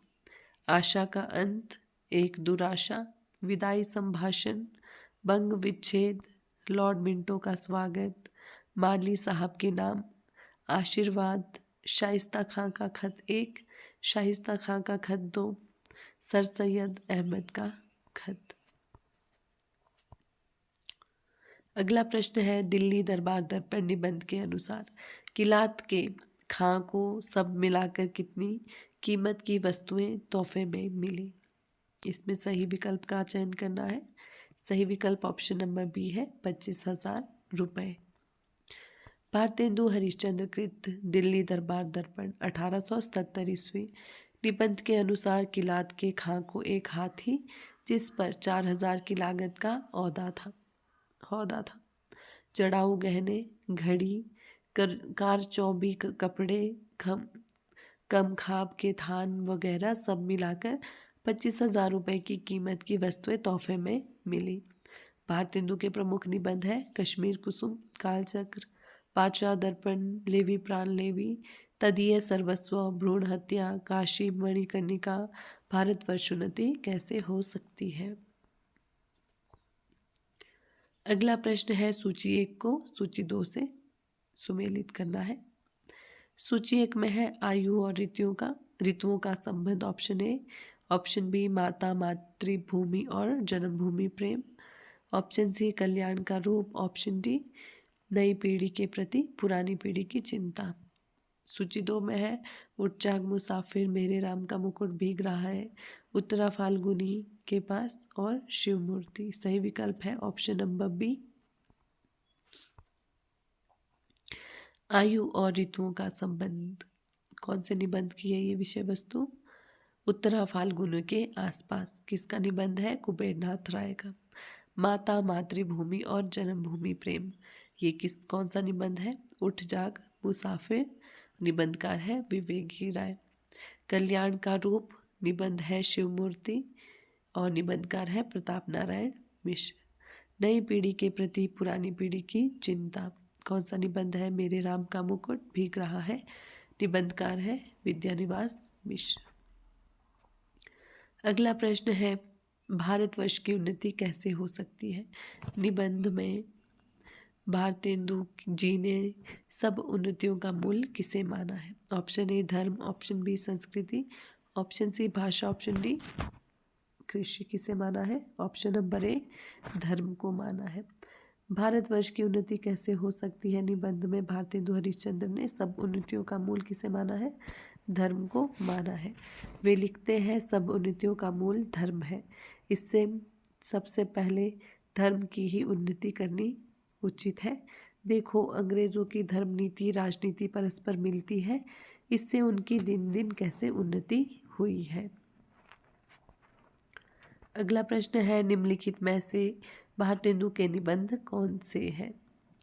आशा का अंत, एक दुराशा, विदाई संभाषण, बंग विच्छेद, लॉर्ड मिंटो का स्वागत, माली साहब के नाम, आशीर्वाद, शाइस्ता खां का खत 1, शाइस्ता खां का खत 2, सर सैयद अहमद का खत। अगला प्रश्न है, दिल्ली दरबार दर्पण निबंध के अनुसार किलात के खां को सब मिलाकर कितनी कीमत की वस्तुएं तोहफे में मिली? इसमें सही विकल्प का चयन करना है। सही विकल्प ऑप्शन नंबर बी है, 25,000 रुपये। भारतेंदु हरिश्चंद्र कृत दिल्ली दरबार दर्पण 1877 ईस्वी निबंध के अनुसार किलात के खां को एक हाथी जिस पर 4,000 की लागत का औदा था, जड़ाऊ गहने, घड़ी, कारचौबी कपड़े, कम खाब के थान वगैरह सब मिलाकर 25,000 रुपये की कीमत की वस्तुएं तोहफे में मिली। भारतेंदु के प्रमुख निबंध है कश्मीर कुसुम, कालचक्र, पाचा दर्पण, लेवी प्राण लेवी, तदीय सर्वस्व, भ्रूण हत्या, काशी मणिकर्णिका, भारतवर्ष उन्नति कैसे हो सकती है। अगला प्रश्न है, सूची 1 को सूची 2 से सुमेलित करना है। सूची 1 में है आयु और ऋतुओं का संबंध, ऑप्शन ए, ऑप्शन बी माता मातृभूमि और जन्मभूमि प्रेम, ऑप्शन सी कल्याण का रूप, ऑप्शन डी नई पीढ़ी के प्रति पुरानी पीढ़ी की चिंता। सूची 2 में है उच्चाग मुसाफिर, मेरे राम का मुकुट भीग रहा है, उत्तरा फाल्गुनी के पास और शिव मूर्ति। सही विकल्प है ऑप्शन नंबर बी। आयु और ऋतुओं का संबंध। कौन से निबंध की है ये विषय वस्तु? उत्तरा फाल्गुन के आसपास किसका निबंध है? कुबेरनाथ राय का। माता, मातृभूमि और जन्मभूमि प्रेम, ये कौन सा निबंध है? उठ जाग मुसाफिर, निबंधकार है विवेकी राय। कल्याण का रूप, निबंध है शिवमूर्ति और निबंधकार है प्रताप नारायण मिश्र। नई पीढ़ी के प्रति पुरानी पीढ़ी की चिंता, कौन सा निबंध है? मेरे राम का मुकुट भीग रहा है, निबंधकार है विद्यानिवास मिश्र। अगला प्रश्न है, भारतवर्ष की उन्नति कैसे हो सकती है? निबंध में भारतेंदु जी ने सब उन्नतियों का मूल किसे माना है? ऑप्शन ए धर्म, ऑप्शन बी संस्कृति, ऑप्शन सी भाषा, ऑप्शन डी कृषि। किसे माना है? ऑप्शन नंबर ए धर्म को माना है। भारतवर्ष की उन्नति कैसे हो सकती है? निबंध में भारतेंदु हरिश्चंद्र ने सब उन्नतियों का मूल किसे माना है? धर्म को माना है। वे लिखते हैं सब उन्नतियों का मूल धर्म है, इससे सबसे पहले धर्म की ही उन्नति करनी उचित है। देखो, अंग्रेजों की धर्म नीति राजनीति परस्पर मिलती है, इससे उनकी दिन दिन कैसे उन्नति हुई है। अगला प्रश्न है, निम्नलिखित में से भारतेंदु के निबंध कौन से हैं?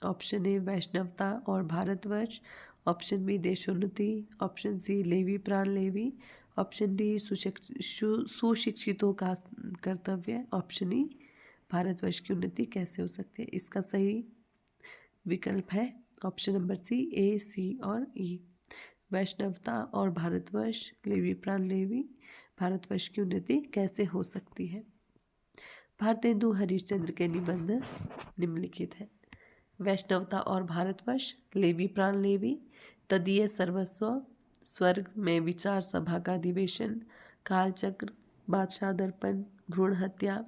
ऑप्शन ए वैष्णवता और Bharatvarsh, option B Deshonnati, option C Levi Pran Levi, option D सुशिक्षितों का कर्तव्य, ऑप्शन ई भारतवर्ष की उन्नति कैसे हो सकती है। इसका सही विकल्प है ऑप्शन नंबर सी, ए, सी और ई। वैष्णवता और भारतवर्ष, लेवी प्राण लेवी, भारतवर्ष की उन्नति कैसे हो सकती है। भारतेंदु हरिश्चंद्र के निबंध निम्नलिखित है। वैष्णवता और भारतवर्ष, लेवी प्राण लेवी, तदीय सर्वस्व, स्वर्ग में विचार सभा का अधिवेशन, कालचक्र, बादशाह दर्पण, भ्रूण हत्या,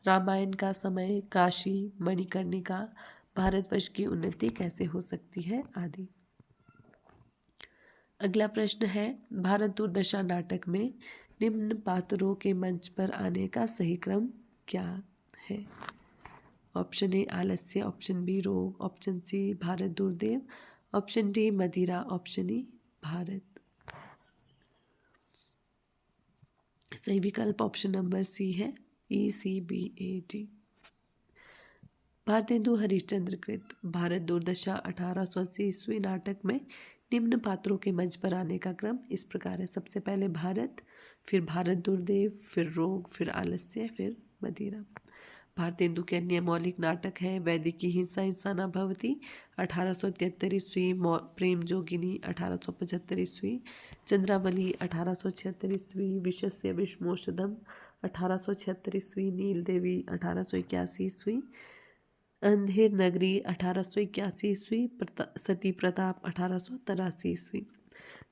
रामायण का समय, काशी, मणिकर्णिका, भारतवर्ष की उन्नति कैसे हो सकती है आदि। अगला प्रश्न है, भारत दुर्दशा नाटक में निम्न पात्रों के मंच पर आने का सही क्रम क्या है। Option A Alasya, option B Rog, option C Bharat Durdev, option D Madira, option E Bharat. सही विकल्प ऑप्शन नंबर सी है, ECBAD। भारतेंदु हरिश्चंद्र कृत भारत दुर्दशा 1880 ईस्वी नाटक में निम्न पात्रों के मंच पर आने का क्रम इस प्रकार है। सबसे पहले भारत, फिर भारत दुर्देव, फिर रोग, फिर आलस्य, फिर मदिरा। भारतेंदु के अन्य मौलिक नाटक है वैदिकी हिंसा हिंसा न भवती 1873 ईस्वी, प्रेम जोगिनी 1875 ईस्वी, चंद्रावली 1876 ईस्वी, विषस्य विषमोषधम 1876 ईस्वी, नील देवी 1881 ईस्वी, अंधेर नगरी 1881 ईस्वी, सती प्रताप 1883 ईस्वी।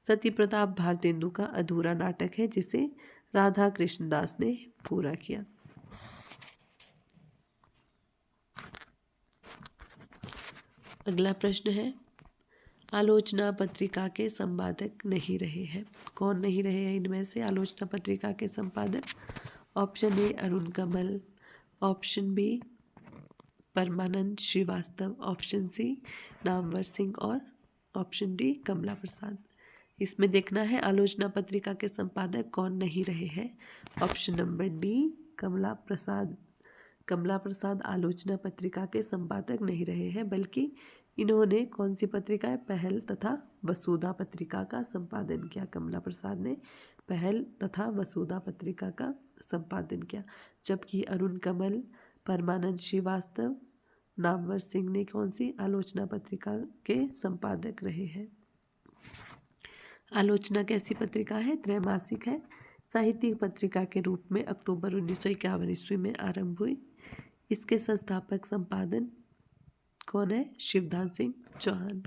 सती प्रताप भारतेंदु का अधूरा नाटक है जिसे राधा कृष्णदास ने पूरा किया। अगला प्रश्न है, आलोचना पत्रिका के संपादक नहीं रहे हैं। कौन नहीं रहे हैं इनमें से आलोचना पत्रिका के संपादक? Option A Arun Kamal, option B Parmanand Srivastava, option C Namvar Singh और ऑप्शन डी कमला प्रसाद। इसमें देखना है आलोचना पत्रिका के संपादक कौन नहीं रहे हैं। ऑप्शन नंबर डी कमला प्रसाद। कमला प्रसाद आलोचना पत्रिका के संपादक नहीं रहे हैं, बल्कि इन्होंने कौन सी पत्रिका है, पहल तथा वसुधा पत्रिका का संपादन किया। कमला प्रसाद ने पहल तथा वसुधा पत्रिका का संपादन किया, जबकि अरुण कमल, परमानंद श्रीवास्तव, नामवर सिंह ने कौन सी आलोचना पत्रिका के संपादक रहे हैं। आलोचना कैसी पत्रिका है? त्रैमासिक है, साहित्यिक पत्रिका के रूप में अक्टूबर 1951 ईस्वी में आरंभ हुई। इसके संस्थापक संपादन कौन है? शिवदान सिंह चौहान।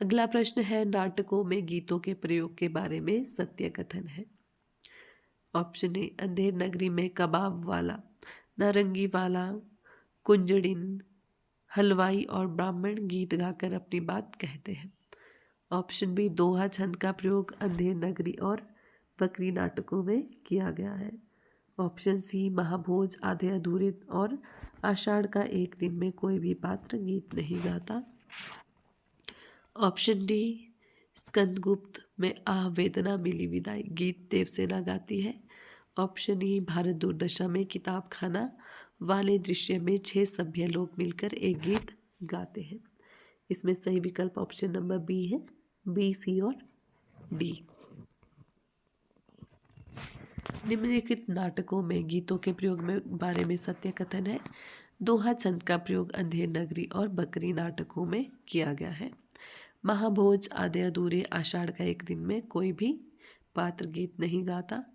अगला प्रश्न है, नाटकों में गीतों के प्रयोग के बारे में सत्य कथन है। ऑप्शन ए अंधेर नगरी में कबाब वाला, नारंगी वाला, कुंजड़िन, हलवाई और ब्राह्मण गीत गाकर अपनी बात कहते हैं। ऑप्शन बी दोहा छंद का प्रयोग अंधेर नगरी और बकरी नाटकों में किया गया है। ऑप्शन सी महाभोज, आधे अधूरे और आषाढ़ का एक दिन में कोई भी पात्र गीत नहीं गाता। ऑप्शन डी स्कंदगुप्त में आह वेदना मिली विदाई गीत देवसेना गाती है। ऑप्शन ई भारत दूरदशा में किताब खाना वाले दृश्य में 6 सभ्य लोग मिलकर एक गीत गाते हैं। इसमें सही विकल्प ऑप्शन नंबर बी है। बी, सी और डी। निम्नलिखित नाटकों में गीतों के प्रयोग में बारे में सत्य कथन है। दोहा छंद का प्रयोग अंधेर नगरी और बकरी नाटकों में किया गया है। महाभोज, आधे अधूरे, आषाढ़ का एक दिन में कोई भी पात्र गीत नहीं गाता।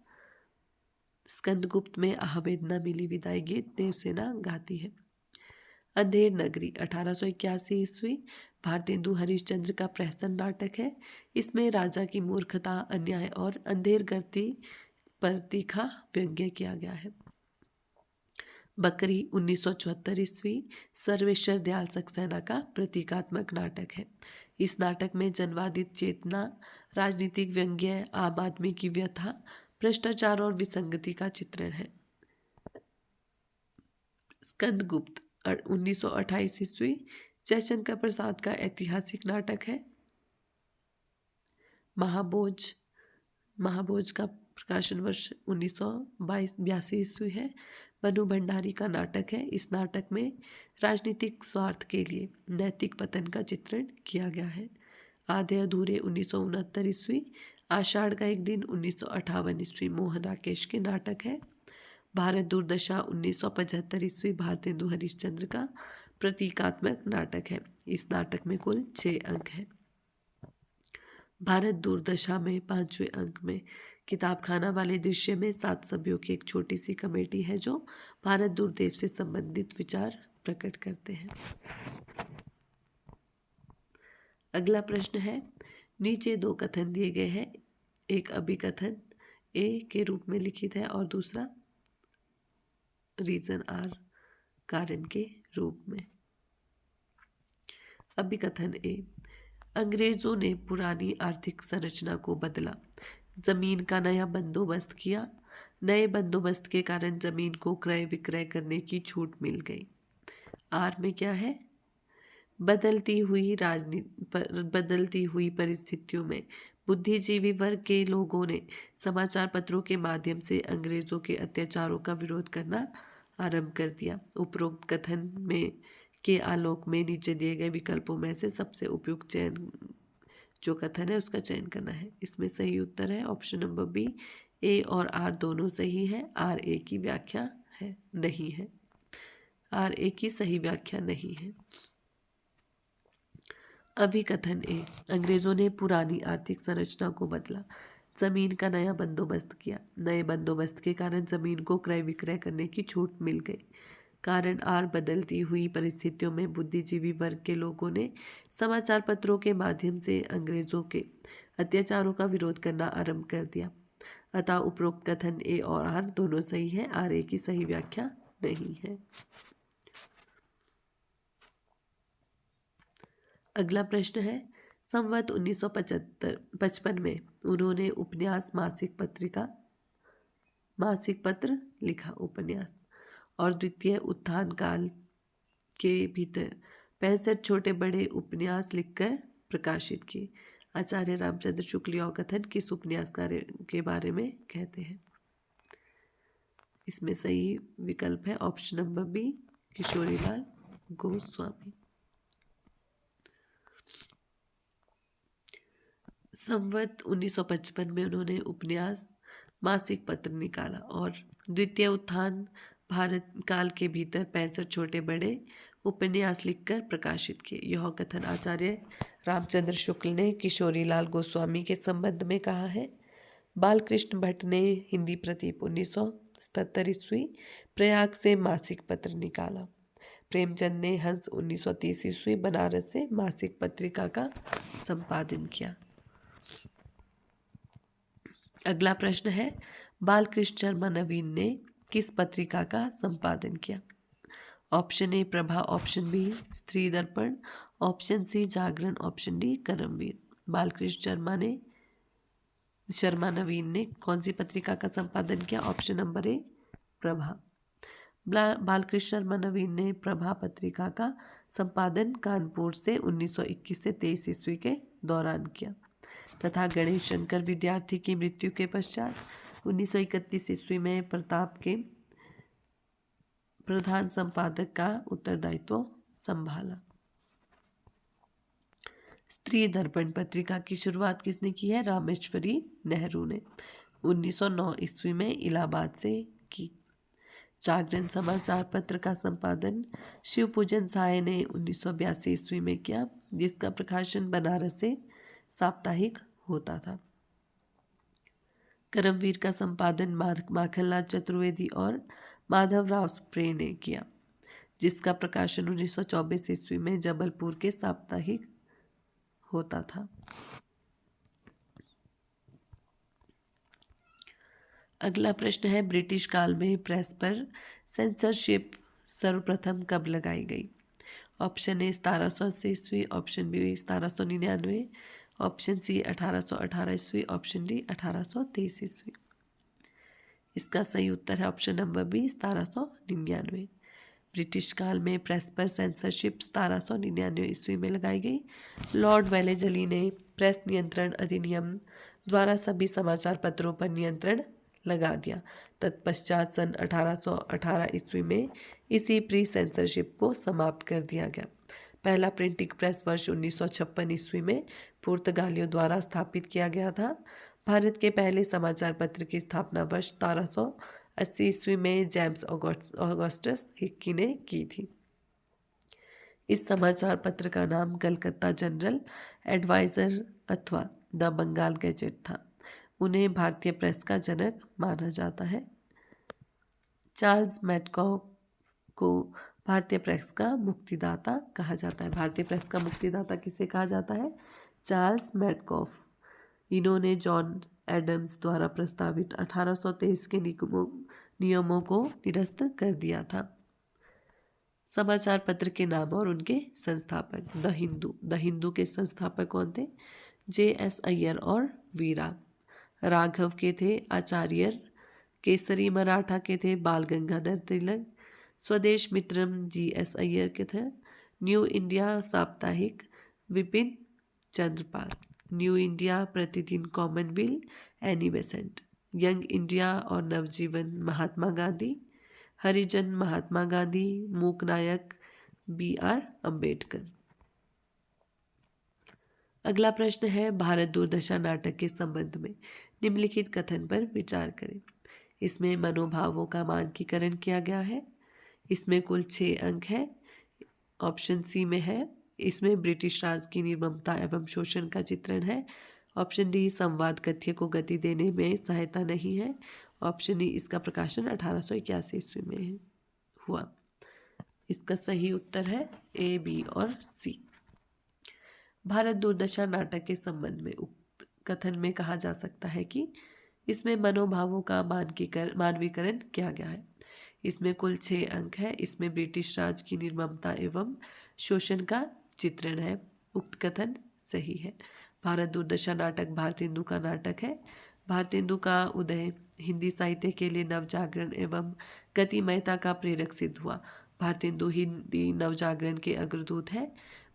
स्कंदगुप्त में आह वेदना मिली विदाई गीत देवसेना गाती है। अंधेर नगरी 1881 ईस्वी भारतेंदु हरिश्चंद्र का प्रहसन नाटक है। इसमें राजा की मूर्खता, अन्याय और अंधेर गर्ती पर तीखा व्यंग्य किया गया है। बकरी 1974 ईस्वी सर्वेश्वर दयाल सक्सेना का प्रतीकात्मक नाटक है। इस नाटक में जनवादित चेतना, राजनीतिक व्यंग्य, आम आदमी की व्यथा, भ्रष्टाचार और विसंगति का चित्रण है। स्कंदगुप्त 1928 ईस्वी जयशंकर प्रसाद का ऐतिहासिक नाटक है। महाभोज का प्रकाशन वर्ष 1982 ईस्वी है। मनु भंडारी का नाटक है। इस नाटक में राजनीतिक स्वार्थ के लिए नैतिक पतन का चित्रण किया गया है। आधे अधूरे 1969 ईस्वी, आषाढ़ का एक दिन 1958 ईस्वी मोहन राकेश के नाटक है। भारत दूरदशा 1975 ईस्वी भारतेंदु हरिश्चंद्र का प्रतीकात्मक नाटक है। इस नाटक में कुल 6 अंक हैं। भारत दूरदशा में 5वें अंक में किताब खाना वाले दृश्य में 7 सभ्यों की एक छोटी सी कमेटी है जो भारत दूरदेव से संबंधित विचार प्रकट करते हैं। अगला प्रश्न है, नीचे 2 कथन दिए गए हैं। एक अभिकथन ए के रूप में लिखित है और दूसरा रीजन आर, कारण के रूप में। अभिकथन ए, अंग्रेजों ने पुरानी आर्थिक संरचना को बदला, जमीन का नया बंदोबस्त किया। नए बंदोबस्त के कारण जमीन को क्रय विक्रय करने की छूट मिल गई। आर में क्या है? बदलती हुई परिस्थितियों में बुद्धिजीवी वर्ग के लोगों ने समाचार पत्रों के माध्यम से अंग्रेजों के अत्याचारों का विरोध करना आरंभ कर दिया। उपरोक्त कथन में के आलोक में नीचे दिए गए विकल्पों में से सबसे उपयुक्त चयन जो कथन है उसका चयन करना है। इसमें सही उत्तर है ऑप्शन नंबर बी। ए और आर दोनों सही है। आर ए की व्याख्या है नहीं है। आर ए की सही व्याख्या नहीं है। अभिकथन ए, अंग्रेजों ने पुरानी आर्थिक संरचना को बदला, जमीन का नया बंदोबस्त किया। नए बंदोबस्त के कारण जमीन को क्रय विक्रय करने की छूट मिल गई। कारण आर, बदलती हुई परिस्थितियों में बुद्धिजीवी वर्ग के लोगों ने समाचार पत्रों के माध्यम से अंग्रेजों के अत्याचारों का विरोध करना आरंभ कर दिया। अतः उपरोक्त कथन ए और आर दोनों सही है। आर ए की सही व्याख्या नहीं है। अगला प्रश्न है, संवत 1955 में उन्होंने उपन्यास मासिक पत्र लिखा उपन्यास और द्वितीय उत्थान काल के भीतर 65 छोटे बड़े उपन्यास लिखकर प्रकाशित किए। आचार्य रामचंद्र शुक्ल यह कथन किस उपन्यास के बारे में कहते हैं? इसमें सही विकल्प है option number B, Kishorilal Goswami. संवत 1955 में उन्होंने उपन्यास मासिक पत्र निकाला और द्वितीय उत्थान भारत काल के भीतर 65 छोटे बड़े उपन्यास लिखकर प्रकाशित किए। यह कथन आचार्य रामचंद्र शुक्ल ने किशोरीलाल गोस्वामी के संबंध में कहा है। बालकृष्ण भट्ट ने हिंदी प्रदीप 1977 ईस्वी प्रयाग से मासिक पत्र निकाला। प्रेमचंद ने हंस 1930 ईस्वी बनारस से मासिक पत्रिका का संपादन किया। अगला प्रश्न है, बालकृष्ण शर्मा नवीन ने किस पत्रिका का संपादन किया? Option A Prabha, option B Stri Darpan, option C Jagran, option D Karmaveer. Balkrishna Sharma Naveen ने कौन सी पत्रिका का संपादन किया? Option number A Prabha. Balkrishna Sharma Naveen ने प्रभा पत्रिका का संपादन कानपुर से 1921 से 23 ईस्वी के दौरान किया तथा गणेश शंकर विद्यार्थी की मृत्यु के पश्चात 1931 ईस्वी में प्रताप के प्रधान संपादक का उत्तरदायित्व संभाला। स्त्री दर्पण पत्रिका की शुरुआत किसने की है? रामेश्वरी नेहरू ने 1909 ईस्वी में इलाहाबाद से की। जागरण समाचार पत्र का संपादन शिवपूजन साय ने 1982 ईस्वी में किया, जिसका प्रकाशन बनारस से साप्ताहिक होता था। करमवीर का संपादन माखनलाल चतुर्वेदी और माधवराव स्प्रे ने किया, जिसका प्रकाशन 1924 ईस्वी में जबलपुर के साप्ताहिक होता था। अगला प्रश्न है, ब्रिटिश काल में प्रेस पर सेंसरशिप सर्वप्रथम कब लगाई गई? ऑप्शन ए 1780 ईस्वी, ऑप्शन बी 1799, ऑप्शन सी 1818 ईस्वी, ऑप्शन डी 1823 ईस्वी। इसका सही उत्तर है ऑप्शन नंबर बी 1799। ब्रिटिश काल में प्रेस पर सेंसरशिप 1799 ईस्वी में लगाई गई। लॉर्ड वेलेजली ने प्रेस नियंत्रण अधिनियम द्वारा सभी समाचार पत्रों पर नियंत्रण लगा दिया। तत्पश्चात सन 1818 ईस्वी में इसी प्री सेंसरशिप को समाप्त कर दिया गया। पहला प्रिंटिंग प्रेस वर्ष 1956 ईस्वी में पुर्तगालियों द्वारा स्थापित किया गया था। भारत के पहले समाचार पत्र की स्थापना वर्ष 1780 ईस्वी में जेम्स ऑगस्टस हिक्की ने की थी। इस समाचार पत्र का नाम कलकत्ता जनरल एडवाइजर अथवा द बंगाल गैजेट था। उन्हें भारतीय प्रेस का जनक माना जाता है। चार्ल्स मैडकॉक को भारतीय प्रेस का मुक्तिदाता कहा जाता है। भारतीय प्रेस का मुक्तिदाता किसे कहा जाता है? चार्ल्स मैडकॉफ। इन्होंने जॉन एडम्स द्वारा प्रस्तावित 1823 के नियमों को निरस्त कर दिया था। समाचार पत्र के नाम और उनके संस्थापक। द हिंदू के संस्थापक कौन थे? J.S. अय्यर और वीरा। राघव के थे आचार्य। केसरी मराठा के थे बाल गंगाधर तिलक। स्वदेश मित्रम G.S. अय्यर के थे। न्यू इंडिया साप्ताहिक विपिन चंद्रपाल। न्यू इंडिया प्रतिदिन Commonwealth Annie Besant. Young India और नवजीवन महात्मा गांधी। हरिजन महात्मा गांधी। मूक नायक B.R. अम्बेडकर। अगला प्रश्न है, भारत दूरदर्शन नाटक के संबंध में निम्नलिखित कथन पर विचार करें। इसमें मनोभावों का मानकीकरण किया गया है। इसमें कुल 6 अंक है। ऑप्शन सी में है, इसमें ब्रिटिश राज की निर्ममता एवं शोषण का चित्रण है। ऑप्शन डी, संवाद कथ्य को गति देने में सहायता नहीं है। ऑप्शन डी, इसका प्रकाशन 1881 ईस्वी में हुआ। इसका सही उत्तर है ए, बी और सी। भारत दूरदर्शन नाटक के संबंध में उक्त कथन में कहा जा सकता है कि इसमें मनोभावों का मानवीकरण किया गया है। इसमें कुल 6 अंक है। इसमें ब्रिटिश राज की निर्ममता एवं शोषण का चित्रण है। उक्त कथन सही है। भारत दूरदर्शन नाटक भारतेंदु का नाटक है। भारतेंदु का उदय हिंदी साहित्य के लिए नवजागरण एवं गतिमयता का प्रेरक सिद्ध हुआ। भारतेंदु हिंदी नवजागरण के अग्रदूत है।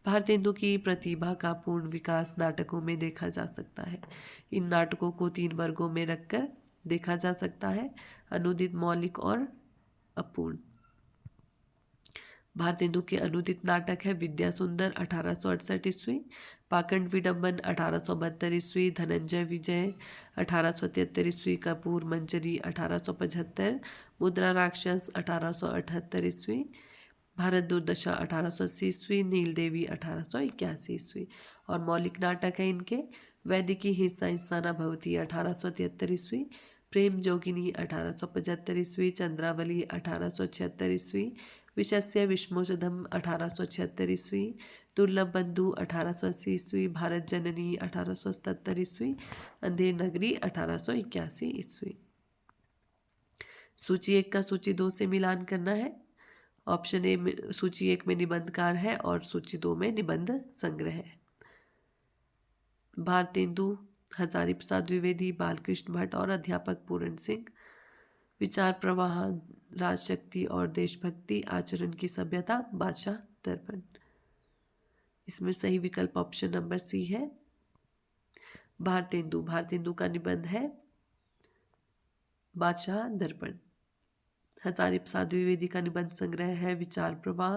भारतेंदु की प्रतिभा का पूर्ण विकास नाटकों में देखा जा सकता है। इन नाटकों को 3 वर्गों में रखकर देखा जा सकता है: अनुदित, मौलिक और अपूर्ण। भारतेंदु के अनुदित नाटक है विद्या सुंदर 1868 ईस्वी, पाखंड विडंबन 1872 ईस्वी, धनंजय विजय 1873 ईस्वी, कपूर मंजरी 1875, मुद्रा राक्षस 1878 ईस्वी, भारत दूरदर्शन 1880 ईस्वी, नील देवी 1881 ईस्वी। और मौलिक नाटक है इनके वैदिकी हिंसा इंसाना भवती 1873 ईस्वी, प्रेम जोगिनी 1875 ईस्वी, चंद्रावली 1876 ईस्वी, विशस्य विष्मोषधम 1876 ईस्वी, दुर्लभ बंधु 1880 ईस्वी, भारत जननी 1877 ईस्वी, अंधेर नगरी 1881 ईस्वी। सूची 1 का सूची 2 से मिलान करना है। ऑप्शन ए में सूची 1 में निबंधकार है और सूची 2 में निबंध संग्रह है। भारतेंदु हजारी प्रसाद द्विवेदी, बालकृष्ण भट्ट और अध्यापक पूरण सिंह। विचार प्रवाह, राजशक्ति और देशभक्ति, आचरण की सभ्यता, बादशाह दर्पण। इसमें सही विकल्प ऑप्शन नंबर सी है, भारतेंदु। भारतेंदु का निबंध है बादशाह दर्पण। हजारी प्रसाद द्विवेदी का निबंध संग्रह है विचार प्रवाह।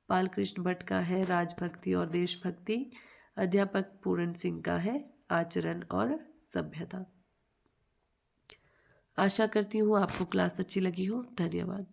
बालकृष्ण भट्ट का है राजभक्ति और देशभक्ति। अध्यापक पूरण सिंह का है आचरण और सभ्यता। आशा करती हूँ आपको क्लास अच्छी लगी हो। धन्यवाद।